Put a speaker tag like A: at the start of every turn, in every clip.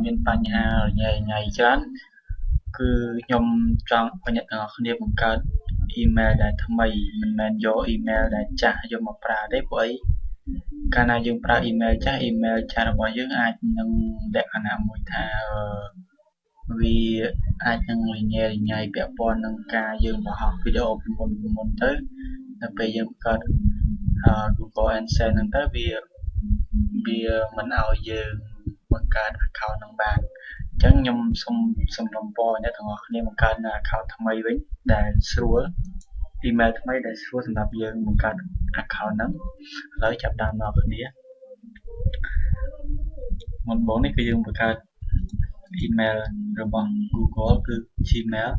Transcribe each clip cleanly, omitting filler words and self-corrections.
A: មានបញ្ហាញ៉ៃច្រើនគឺខ្ញុំចង់បញ្ជាក់ដល់អ្នកគ្នាបង្កើត email ដែលថ្មីមិនមែនយក email ដែលចាស់យកមកប្រើទេព្រោះអីកាលណាយើងប្រើ email ចាស់របស់យើងអាចនឹងលក្ខណៈមួយថាវាអាចនឹងរញ៉េរញ៉ៃពាក់ព័ន្ធនឹងការយើងបង្ហោះវីដេអូពីមុនទៅដល់ពេលយើងបង្កើត Google AdSense ហ្នឹងទៅវាមិនឲ្យយើងបង្កើត account ហ្នឹងបានអញ្ចឹងខ្ញុំសូមរំពរអ្នកទាំងអស់គ្នាបង្កើតនៅ account ថ្មីវិញដែលស្រួល email ថ្មីដែលស្រួលសម្រាប់យើងបង្កើត account ហ្នឹងឥឡូវចាប់តាមអ្នកគ្នាមុនបងនេះគឺយើងបង្កើត email របស់ Google គឺ Gmail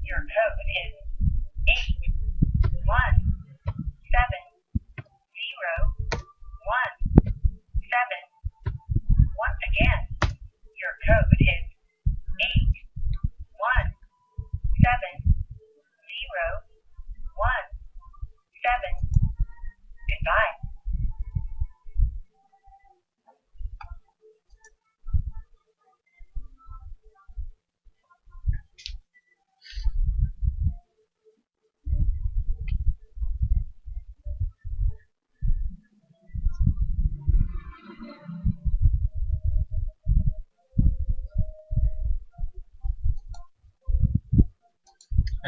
B: Your code is 817017. Once again, your code is 817017. Goodbye.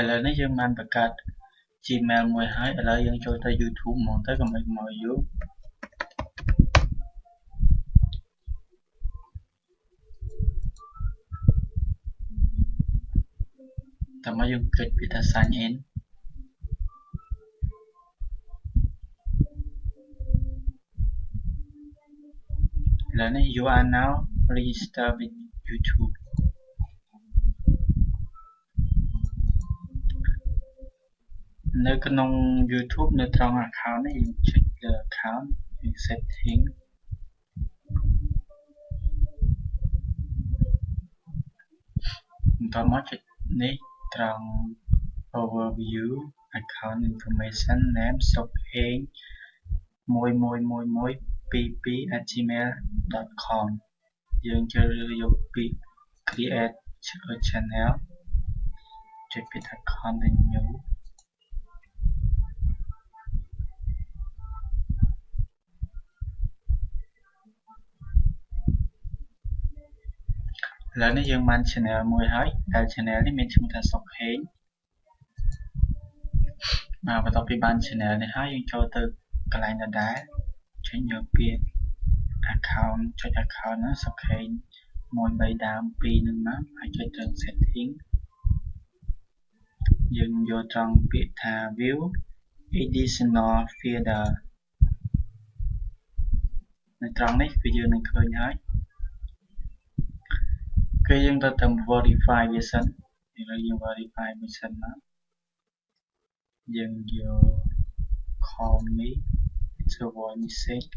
A: ឥឡូវនេះយើងបានបង្កើត Gmail មួយហើយឥឡូវយើងចូលទៅ YouTube ហ្មងទៅកុំឲ្យមកយូរតើមកយើងគិតពីថា sign in ឥឡូវនេះ you are now registered with YouTubeនៅក្នុង YouTube នៅត្រង់ account នេះយើងចុចលើ account setting បន្តមកចុចនេះត្រង់ overview account information name សុខហេង111122@gmail.com យើងជ្រើសរើសយកពី create a channel ចុចពីថា continueឥឡូវនេះយើងបាន channel មួយហើយដែល channel នេះមានឈ្មោះថាសុខហេង បន្ទាប់ពីបាន channel នេះហើយយើងចូលទៅកន្លែងដដែលចេញយកពាក្យ account ចុច account ណាសុខេង1 3ដើម2នឹងមកហើយចុចទៅ setting យើងយកត្រង់ពាក្យថា view additional feeder នៅត្រង់នេះគឺយើងនឹងឃើញហើយគឺយើងទៅតាម verify វាសិនឥឡូវយើង verify វាសិនមកយើងយក com នេះ it's a voice message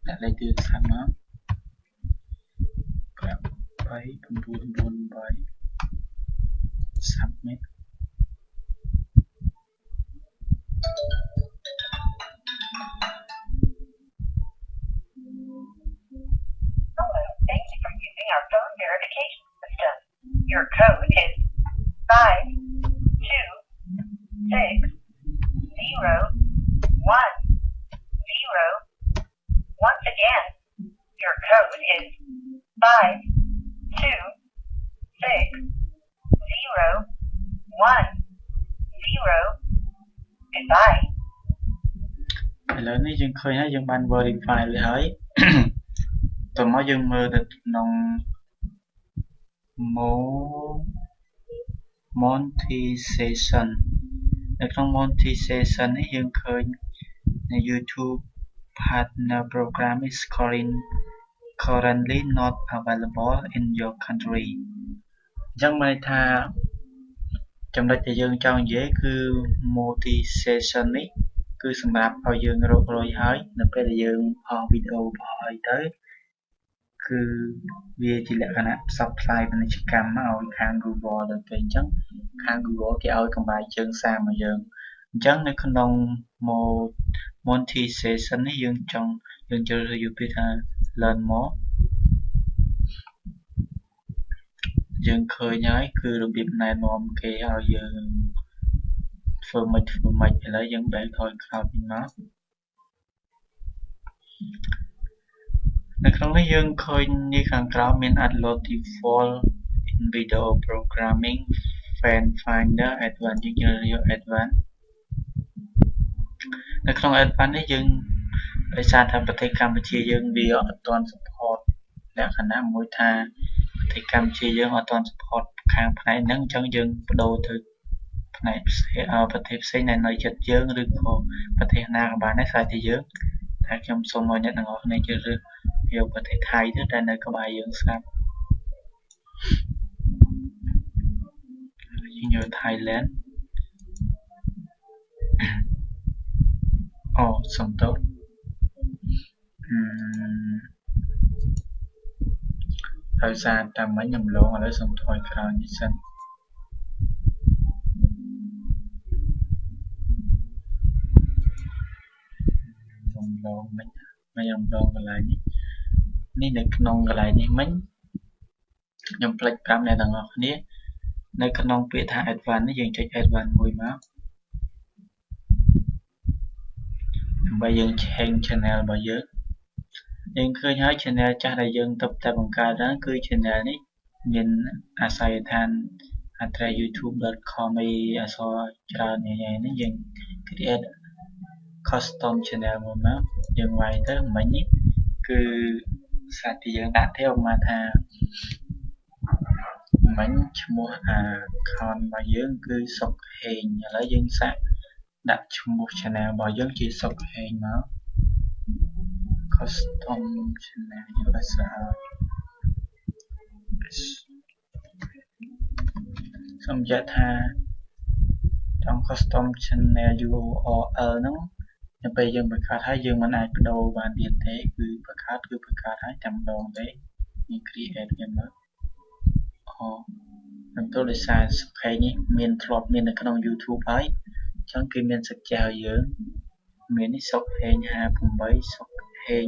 A: ដាក់លេខទូរស័ព្ទមក8998 submit
B: Hello, thank you for using our phone verification system. Your code is 5260110. Once again, your code is 5260110. Goodbye.
A: ឥឡូវនេះយើងឃើញហើយយើងបាន verify វាហើយ តោះមកយើងមើលទៅក្នុង monetization នៅក្នុង monetization នេះយើងឃើញនៅ YouTube partner program is currently not available in your country អញ្ចឹងមានន័យថាចំណុចដែលយើងចង់និយាយគឺ monetization នេះគឺសម្រាប់ឲ្យយើងរករយហើយនៅពេលដែលយើងអស់វីដេអូរបស់អីទៅគឺវាជាលក្ខណៈផ្សព្វផ្សាយពាណិជ្ជកម្មមកឲ្យខាង Google ទៅពេលអញ្ចឹងខាង Google គេឲ្យកម្រៃជើងសារមកយើងអញ្ចឹងនៅក្នុង monetization នេះយើងជ្រើសរើសយកពាក្យថា learn more យើងឃើញហើយគឺរបៀបណែនាំគេឲ្យយើងធ្វើម៉េចឥឡូវយើងបែរថយក្រោយវិញមកនៅក្នុងនេះយើងឃើញនេះខាងក្រោមមាន upload default in video programming fan finder advanced យើងជ្រើសរើសយក advanced នៅក្នុង advanced នេះយើងដោយសារថាប្រទេសកម្ពុជាយើងវាអត់ទាន់ support លក្ខណៈមួយថាប្រទេសកម្ពុជាយើងអត់ទាន់ support ខាងផ្នែកហ្នឹងអញ្ចឹងយើងបដូរទៅផ្នែកផ្សេងប្រទេសផ្សេងដែលនៅជិតយើងឬក៏ប្រទេសណាក៏បានដែរស្អាតតែយើងតែខ្ញុំសូមឲ្យអ្នកទាំងអស់គ្នាជ្រើសរើសយកប្រទេសថៃទៅដែលនៅក្បែរយើងស្រាប់យើងយក Thailand អូសំទោសដោយសារតែមិញខ្ញុំឡងឥឡូវសូមថយក្រោយនេះសិនខ្ញុំឡងមិញខ្ញុំឡងកន្លែងនេះនៅក្នុងកន្លែងនេះមិញខ្ញុំផ្លេចប្រាប់អ្នកទាំងអស់គ្នានៅក្នុងពាក្យថា advanced នេះយើងចុច advanced មួយមកដើម្បីយើង change channel របស់យើងឃើញហើយ channel ចាស់ដែលយើងទើបតែបង្កើតហ្នឹងគឺ channel នេះមានអាស័យដ្ឋាន address youtube.com អីអក្សរច្រើននេះយើង create custom channel មួយមកយើងវាយទៅមិញនេះគឺសាច់ដែលយើងដាក់ទេឧបមាថាមិញឈ្មោះ account របស់យើងគឺសុកហេងឥឡូវយើងសាកដាក់ឈ្មោះ channel របស់យើងជាសុកហេងមក custom channel យកឲ្យស្អាតសូមបញ្ជាក់ថាtrong custom channel URL ហ្នឹងនៅពេលយើងបង្កើតហើយយើងមិនអាចបដូរបានទៀតទេគឺបង្កើតហើយតែម្ដងទេយើង create វាមកខ្ញុំទោះដោយសារសុខេងនេះមានធ្លាប់មាននៅក្នុង YouTube ហើយអញ្ចឹងគេមានសច្ចាឲ្យយើងមាននេះសុខហេង58សុខហេង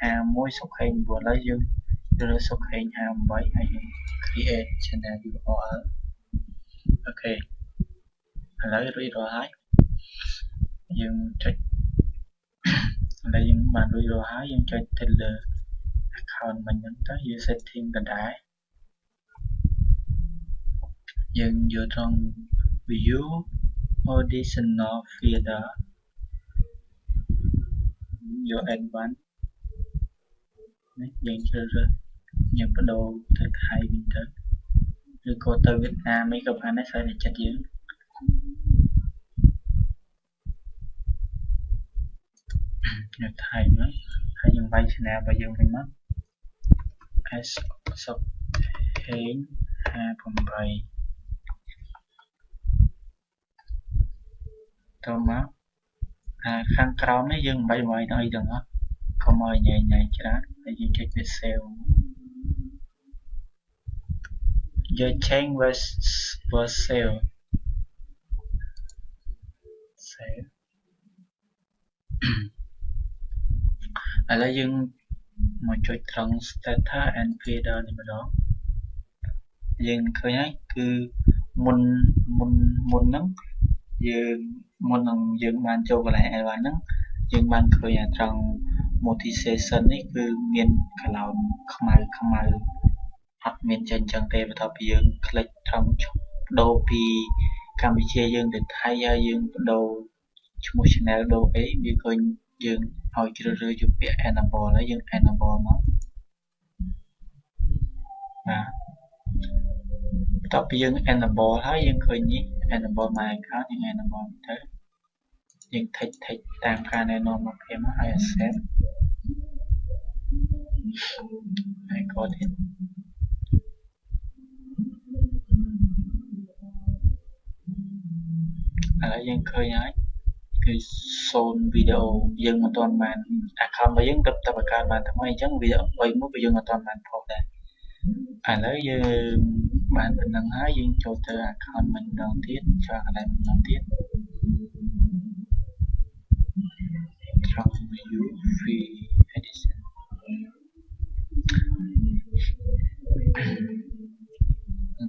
A: 51សុខហេង9ឥឡូវយើងរើសសុខហេង58ហើយ create channel URL អូខេឥឡូវរួចរាល់ហើយយើងចុចឥឡូវយើងបានរួចរាល់ហើយយើងចុចទៅលើ account មិញហ្នឹងទៅយើង setting ដដែលយើងយកត្រង់ view Auditional feeder យក advanced នេះយើងជ្រើសរើសយើងបដូរទៅថៃវិញទៅឬក៏ទៅវៀតណាមអីក៏បានដែរស្អីតែចិត្តយើងយកថៃមកហើយយើងវាយ channel របស់យើងវិញមក S សុកហេង58ទៅមកខាងក្រោមនេះយើងមិនបាច់វាយទាំងអីទាំងអស់កុំឲ្យញ៉ៃច្រើនហើយយើងចុចវា save យក change was save ឥឡូវយើងមកចុចត្រង់ status and feeder នេះម្ដងយើងឃើញហើយគឺមុនហ្នឹងមុននឹងយើងបានចូលកន្លែង L1 ហ្នឹងយើងបានឃើញត្រង់ monetization នេះគឺមាន cloud ខ្មៅអត់មានចេញចឹងទេបន្ទាប់ពីយើងคลิกត្រង់បដូរពីកម្ពុជាយើងទៅថៃហើយយើងបដូរឈ្មោះ channel ដូរអីវាឃើញយើងឲ្យជ្រើសរើសយកពាក្យ enable ហើយយើង enable មកបាទបន្ទាប់ពីយើង enable ហើយយើងឃើញនេះ enable my account យើង enable ទៅយើង take តាមការណែនាំមកគេមកឲ្យ accept ហើយក៏ទៀតឥឡូវយើងឃើញហើយគឺ0វីដេអូយើងមិនទាន់បាន account របស់យើងទៅបង្កើតបានថ្មីអញ្ចឹងវីដេអូ3មួយយើងមិនទាន់បានផុសដែរឥឡូវយើងបានប៉ុណ្្នឹងហើយយើងចូលទៅ account ម្ដងទៀតចូលកន្លែងម្ដងទៀតត្រង់ view free edition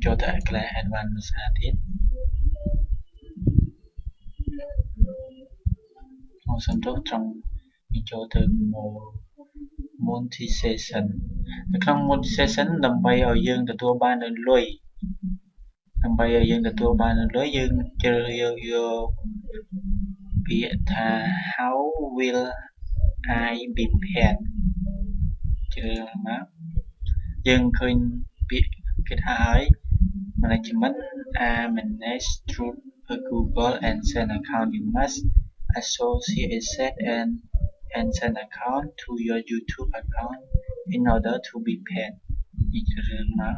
A: ចូលទៅកន្លែង advanced ភាសាទៀតសំដៅត្រង់ចូលទៅ monetization នៅក្នុង monetization ដើម្បីឲ្យយើងទទួលបាននៅលុយយើងជ្រើសយកពាក្យថា how will I be paid ជ្រើសមកយើងឃើញពាក្យគេថាឲ្យ management are managed through a Google AdSense account you must associate and AdSense account to your YouTube account in order to be paid នេះជ្រើសមក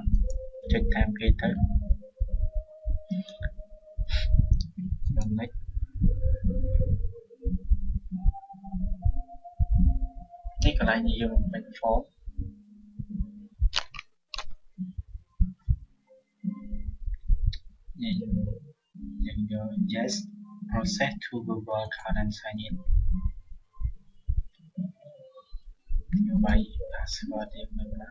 A: ចុចតាមគេទៅនេះកន្លែងនេះយើងពេញ form យើងយក yes process to Google account and sign in យកបាយ password យើងនៅណា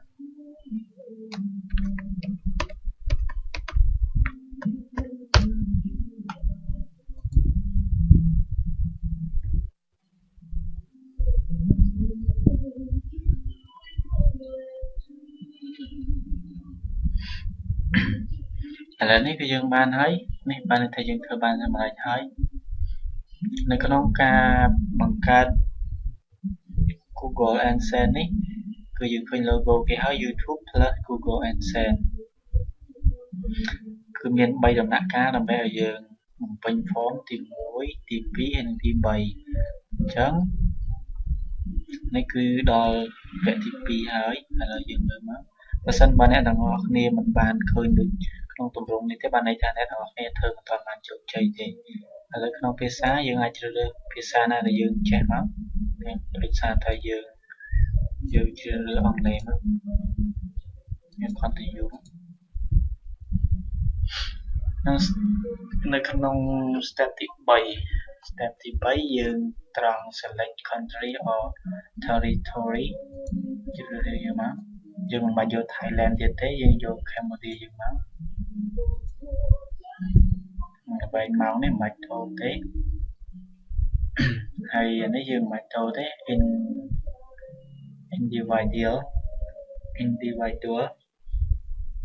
A: ឥឡូវនេះគឺយើងបានហើយនេះបានន័យថាយើងធ្វើបានសម្រេចហើយនៅក្នុងការបង្កើត Google AdSense នេះគឺយើងឃើញ logo គេហើយ YouTube plus Google AdSense គឺមាន3ដំណាក់កាលដើម្បីឲ្យយើងបំពេញ form ទី1ទី2ហើយនិងទី3អញ្ចឹងនេះគឺដល់វគ្គទី2ហើយឥឡូវយើងមើលមកបើសិនបើអ្នកទាំងអស់គ្នាមិនបានឃើញដូចក្នុងទម្រង់នេះទេបានន័យថាអ្នកទាំងអស់គ្នាធ្វើមិនទាន់បានជោគជ័យទេឥឡូវក្នុងភាសាយើងអាចជ្រើសរើសភាសាណាដែលយើងចេះមកដូចថាយើងជ្រើសរើសអង់គ្លេសមកយើង continue នៅក្នុង step ទី3យើងត្រង់ select country or territory ជ្រើសរើសយកមកយើងមិនបាច់យក Thailand ទៀតទេយើងយក Cambodia យើងមកដើម្បីម៉ោងនេះមិនបាច់ថូទេហើយនេះយើងមិនបាច់ថូទេ individual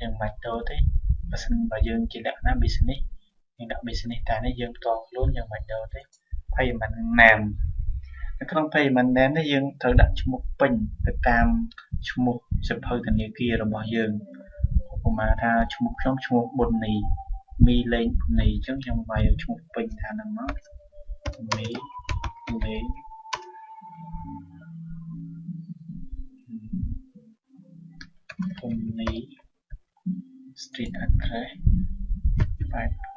A: យើងមិនបាច់ថូទេបើសិនបើយើងជាលក្ខណៈ business យើងដាក់ business តែនេះយើងផ្ទាល់ខ្លួនយើងមិនយកទេ payment name នៅក្នុង payment name នេះយើងត្រូវដាក់ឈ្មោះពេញទៅតាមឈ្មោះសៀវភៅធនាគាររបស់យើងឧបមាថាឈ្មោះខ្ញុំឈ្មោះប៊ុននីមីលេងប៊ុននីអញ្ចឹងខ្ញុំវាយឈ្មោះពេញថាហ្នឹងមកមីលេងប៊ុននី street address 8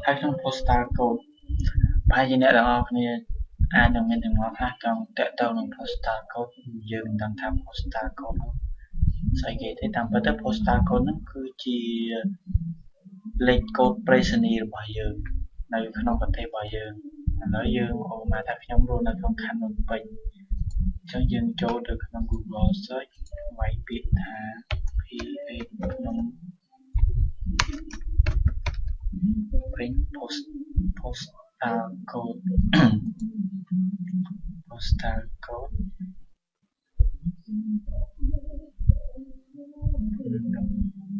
A: ហើយក្នុង postal code ប្រហែលជាអ្នកទាំងអស់គ្នាអាចនឹងមានទាំងមកខ្លះចង់តាក់ទងនឹង postal code យើងមិនដឹងថា postal code នោះស្អីគេទេតាមពិតទៅ postal code ហ្នឹងគឺជាលេខកូដប្រៃសណីយ៍របស់យើងនៅក្នុងប្រទេសរបស់យើងឥឡូវយើងឧបមាថាខ្ញុំរស់នៅក្នុងខណ្ឌភ្នំពេញអញ្ចឹងយើងចូលទៅក្នុង Google search វាយពាក្យថា PA ភ្នំពេញ postal code postal code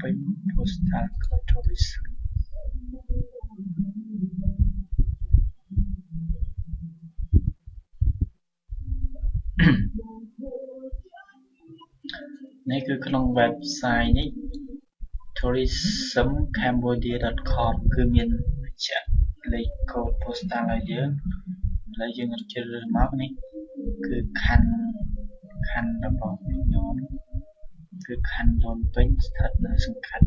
A: ពេញ postal code tourism នេះគឺក្នុង website នេះ tourismcambodia.com គឺមានបញ្ជាក់លេខកូដ postal ឲ្យយើងឥឡូវយើងជ្រើសរើសមកនេះគឺខណ្ឌរបស់ខ្ញុំគឺខណ្ឌភ្នំពេញស្ថិតនៅសង្កាត់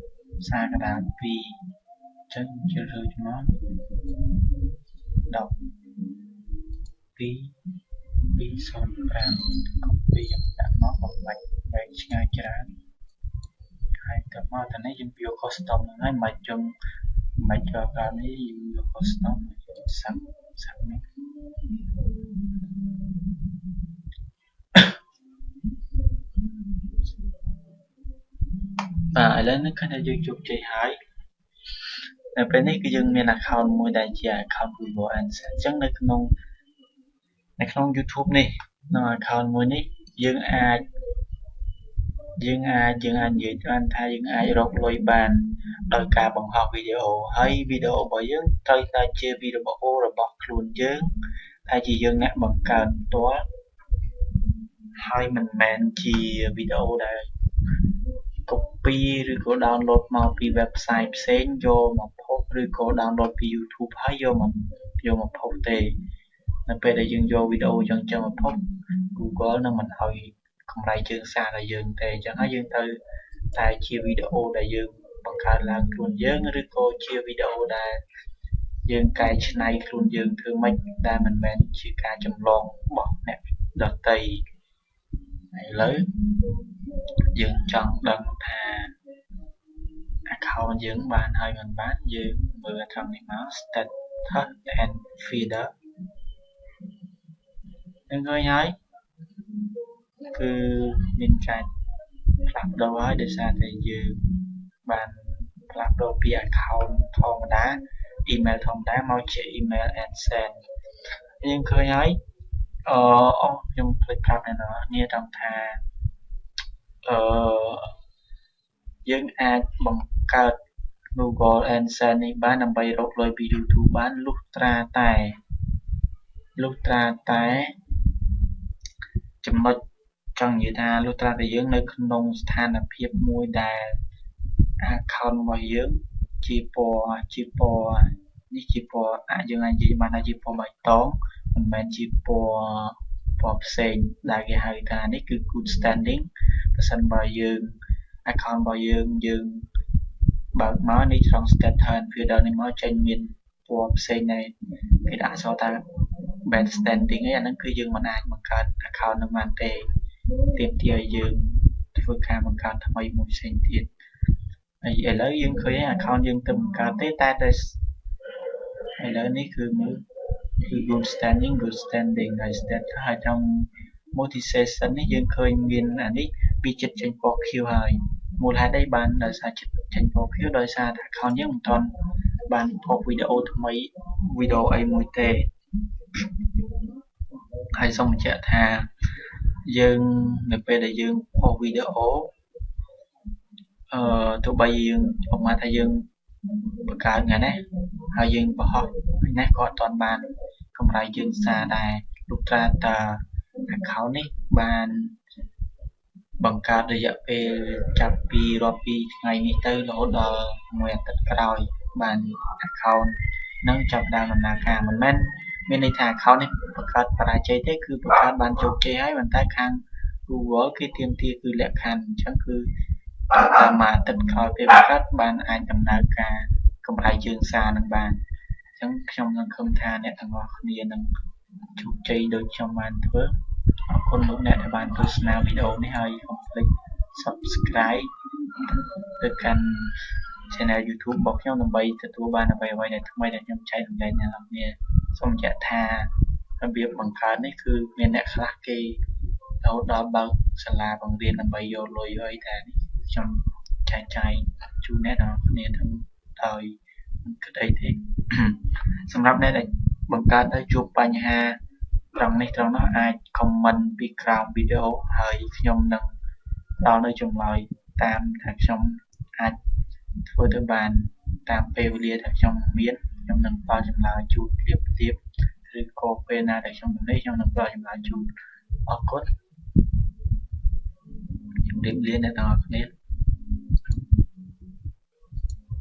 A: សាកដាល2អញ្ចឹងជ្រើសរើសមក1205 copy យើងដាក់មកបំបាច់វែងឆ្ងាយច្រើនហើយទៅមកតានេះយើងវា custom ហ្នឹងហើយមិនយើងមិនក៏កាលនេះយើងវា custom សាប់នេះបាទឥឡូវនេះឃើញថាយើងជោគជ័យហើយនៅពេលនេះគឺយើងមាន account មួយដែលជា account Google Ads អញ្ចឹងនៅក្នុង YouTube នេះក្នុង account មួយនេះយើងអាចនិយាយបានថាយើងអាចរកលុយបានដោយការបង្ហោះវីដេអូហើយវីដេអូរបស់យើងត្រូវតែជាវីដេអូរបស់ខ្លួនយើងតែជាយើងអ្នកបង្កើតផ្ទាល់ហើយមិនមែនជាវីដេអូដែល copy ឬក៏ download មកពី website ផ្សេងយកមកផុសឬក៏ download ពី YouTube ហើយយកមកផុសទេនៅពេលដែលយើងយកវីដេអូចឹងមកផុស Google នឹងមិនឲ្យកម្រៃជើងសារដល់យើងទេអញ្ចឹងហើយយើងត្រូវតែជាវីដេអូដែលយើងបង្កើតឡើងខ្លួនយើងឬក៏ជាវីដេអូដែលយើងកែច្នៃខ្លួនយើងធ្វើម៉េចដែលមិនមែនជាការចម្លងរបស់អ្នកដទៃឥឡូវយើងចង់ដឹងថា account យើងបានហើយមិនបានយើងមើលត្រង់នេះមក status and feeder នឹងឃើញហើយគឺមានការផ្លាស់ប្ដូរហើយដោយសារតែយើងបានផ្លាស់ប្ដូរពី account ធម្មតា email ធម្មតាមកជា email AdSense យើងឃើញហើយខ្ញុំភ្លេចប្រាប់អ្នកនរគ្នាត្រង់ថាយើងអាចបង្កើត Google AdSense នេះបានដើម្បីរកលុយពី YouTube បានលុះត្រាតែចំណុចចង់និយាយថាលុះត្រាតែយើងនៅក្នុងស្ថានភាពមួយដែល account របស់យើងជាពណ៌នេះជាពណ៌យើងអាចនិយាយបានថាជាពណ៌បៃតងមិនមែនជាពណ៌ផ្សេងដែលគេហៅថានេះគឺ good standing ប្រសិនបើយើង account របស់យើងបើកមកនេះត្រង់ status and feeder នេះមកចេញមានពណ៌ផ្សេងដែរគេដាក់អក្សរថា bad standing ឯអាហ្នឹងគឺយើងមិនអាចបង្កើត account នឹងបានទេទាមទារឲ្យយើងធ្វើការបង្កើតថ្មីមួយផ្សេងទៀតហើយឥឡូវយើងឃើញ account យើងទៅបង្កើតទេតែឥឡូវនេះគឺមើល គឺ good standing good standing ហើយ stand ហើយtrong multi session នេះយើងឃើញមានអានេះពីចិត្តចេញពណ៌ខៀវហើយមូលហេតុអីបានដោយសារចិត្តចេញពណ៌ខៀវដោយសារថា account យើងមិនទាន់បានផុសវីដេអូថ្មីវីដេអូអីមួយទេហើយសូមបញ្ជាក់ថាយើងនៅពេលដែលយើងផុសវីដេអូទោះបីយើងប្រហែលថាយើងបង្កើតថ្ងៃនេះហើយយើងបង្ហោះថ្ងៃនេះក៏អត់ទាន់បានកម្រៃយើងសារដែរលុះត្រាតែ account នេះបានបង្កើតរយៈពេលចាប់ពីរាប់ពីថ្ងៃនេះទៅរហូតដល់មួយអាទិត្យក្រោយបាន account នឹងចាប់ដើមដំណើរការមិនមែនមានន័យថា account នេះបង្កើតបរាជ័យទេគឺបង្កើតបានជោគជ័យហើយប៉ុន្តែខាង Google គេទាមទារគឺលក្ខខណ្ឌអញ្ចឹងគឺតាមមួយអាទិត្យក្រោយពេលបង្កើតបានអាចដំណើរការកម្រៃជើងសារនឹងបានអញ្ចឹងខ្ញុំនឹងឃើញថាអ្នកទាំងអស់គ្នានឹងជោគជ័យដូចខ្ញុំបានធ្វើអរគុណលោកអ្នកដែលបានទស្សនាវីដេអូនេះហើយកុំភ្លេច Subscribe ទៅកាន់ Channel YouTube របស់ខ្ញុំដើម្បីទទួលបានអ្វីៗដែលថ្មីដែលខ្ញុំចែករំលែកអ្នកនរគ្នាសូមបញ្ជាក់ថារបៀបបង្កើតនេះគឺមានអ្នកខ្លះគេរហូតដល់បើកសាលាបង្រៀនដើម្បីយកលុយអីតែនេះខ្ញុំចែកចាយជូនអ្នកនរគ្នាទាំងដោយមិនគិតអីទេ សម្រាប់អ្នកដែលបង្កើតទៅជួបបញ្ហាត្រង់នេះត្រង់នោះអាច comment ពីក្រោមវីដេអូហើយខ្ញុំនឹងផ្ដល់នៅចម្លើយតាមថាខ្ញុំអាចធ្វើទៅបានតាមពេលវេលាដែលខ្ញុំមានខ្ញុំនឹងផ្ដល់ចម្លើយជូនភ្លាមឬក៏ពេលណាដែលខ្ញុំទំនេរខ្ញុំនឹងផ្ដល់ចម្លើយជូនអរគុណជម្រាបលាអ្នកទាំងអស់គ្នា